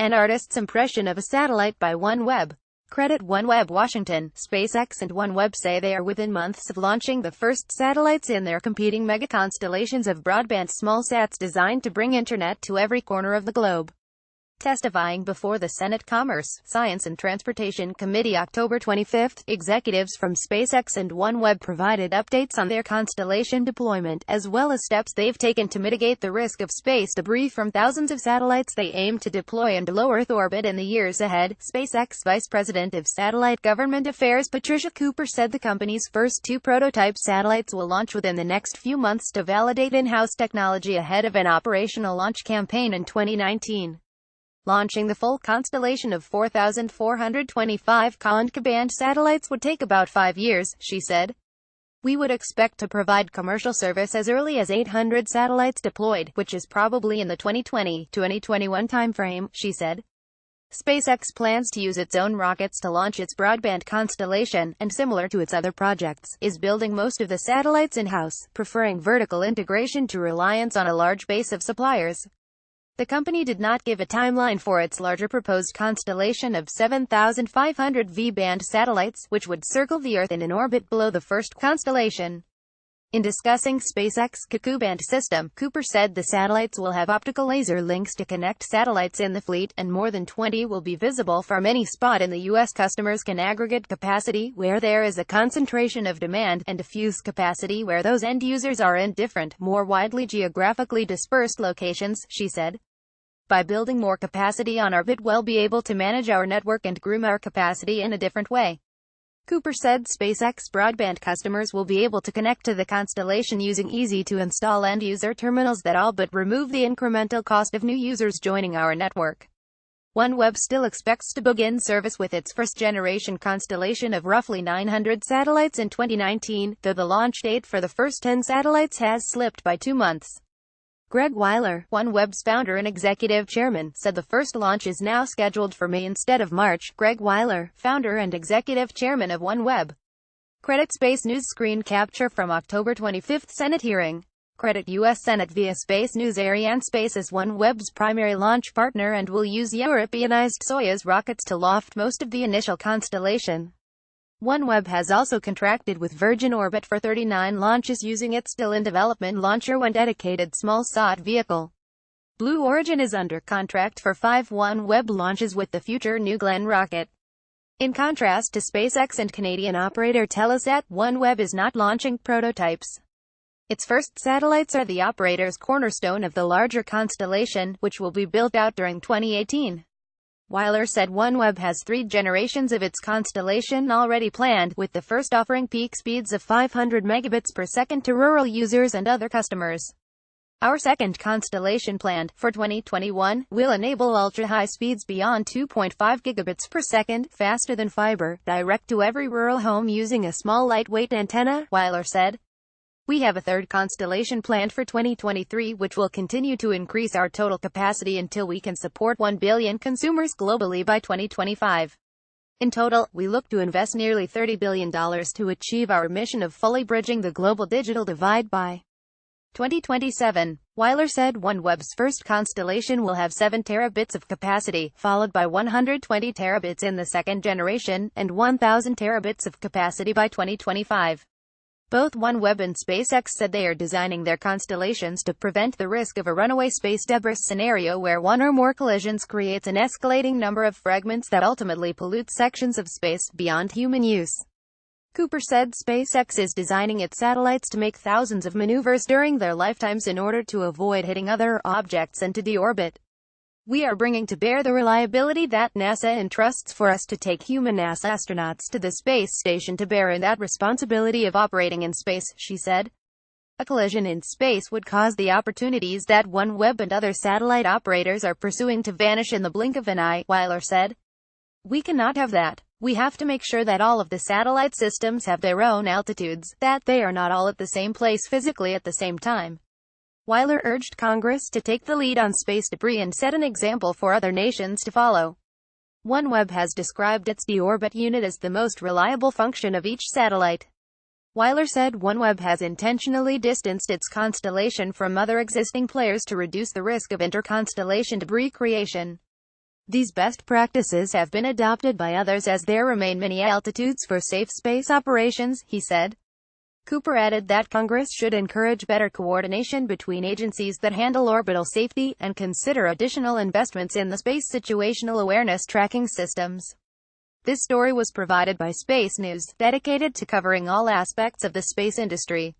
An artist's impression of a satellite by OneWeb. Credit OneWeb Washington. SpaceX and OneWeb say they are within months of launching the first satellites in their competing mega-constellations of broadband smallsats designed to bring internet to every corner of the globe. Testifying before the Senate Commerce, Science and Transportation Committee October 25, executives from SpaceX and OneWeb provided updates on their constellation deployment, as well as steps they've taken to mitigate the risk of space debris from thousands of satellites they aim to deploy into low Earth orbit in the years ahead. SpaceX Vice President of Satellite Government Affairs Patricia Cooper said the company's first two prototype satellites will launch within the next few months to validate in-house technology ahead of an operational launch campaign in 2019. Launching the full constellation of 4,425 Ka-band satellites would take about 5 years, she said. We would expect to provide commercial service as early as 800 satellites deployed, which is probably in the 2020-2021 timeframe, she said. SpaceX plans to use its own rockets to launch its broadband constellation, and similar to its other projects, is building most of the satellites in-house, preferring vertical integration to reliance on a large base of suppliers. The company did not give a timeline for its larger proposed constellation of 7,500 V-band satellites, which would circle the Earth in an orbit below the first constellation. In discussing SpaceX's Ka-band system, Cooper said the satellites will have optical laser links to connect satellites in the fleet, and more than 20 will be visible from any spot in the U.S. Customers can aggregate capacity where there is a concentration of demand, and diffuse capacity where those end users are in different, more widely geographically dispersed locations, she said. By building more capacity on orbit, we'll be able to manage our network and groom our capacity in a different way. Cooper said SpaceX broadband customers will be able to connect to the constellation using easy-to-install end-user terminals that all but remove the incremental cost of new users joining our network. OneWeb still expects to begin service with its first-generation constellation of roughly 900 satellites in 2019, though the launch date for the first 10 satellites has slipped by 2 months. Greg Weiler, OneWeb's founder and executive chairman, said the first launch is now scheduled for May instead of March. Greg Weiler, founder and executive chairman of OneWeb. Credit Space News screen capture from October 25 Senate hearing. Credit U.S. Senate via Space News. Arianespace is OneWeb's primary launch partner and will use Europeanized Soyuz rockets to loft most of the initial constellation. OneWeb has also contracted with Virgin Orbit for 39 launches using its still-in-development Launcher One dedicated small-sat vehicle. Blue Origin is under contract for 5 OneWeb launches with the future New Glenn rocket. In contrast to SpaceX and Canadian operator Telesat, OneWeb is not launching prototypes. Its first satellites are the operator's cornerstone of the larger constellation, which will be built out during 2018. Weiler said OneWeb has 3 generations of its constellation already planned, with the first offering peak speeds of 500 megabits per second to rural users and other customers. Our second constellation, planned for 2021, will enable ultra-high speeds beyond 2.5 gigabits per second, faster than fiber, direct to every rural home using a small lightweight antenna, Weiler said. We have a third constellation planned for 2023, which will continue to increase our total capacity until we can support 1 billion consumers globally by 2025. In total, we look to invest nearly $30 billion to achieve our mission of fully bridging the global digital divide by 2027. Weiler said OneWeb's first constellation will have 7 terabits of capacity, followed by 120 terabits in the second generation, and 1,000 terabits of capacity by 2025. Both OneWeb and SpaceX said they are designing their constellations to prevent the risk of a runaway space debris scenario where one or more collisions creates an escalating number of fragments that ultimately pollute sections of space beyond human use. Cooper said SpaceX is designing its satellites to make thousands of maneuvers during their lifetimes in order to avoid hitting other objects and to deorbit. We are bringing to bear the reliability that NASA entrusts for us to take human NASA astronauts to the space station to bear in that responsibility of operating in space, she said. A collision in space would cause the opportunities that OneWeb and other satellite operators are pursuing to vanish in the blink of an eye, Weiler said. We cannot have that. We have to make sure that all of the satellite systems have their own altitudes, that they are not all at the same place physically at the same time. Weiler urged Congress to take the lead on space debris and set an example for other nations to follow. OneWeb has described its deorbit unit as the most reliable function of each satellite. Weiler said OneWeb has intentionally distanced its constellation from other existing players to reduce the risk of interconstellation debris creation. These best practices have been adopted by others as there remain many altitudes for safe space operations, he said. Cooper added that Congress should encourage better coordination between agencies that handle orbital safety, and consider additional investments in the space situational awareness tracking systems. This story was provided by Space News, dedicated to covering all aspects of the space industry.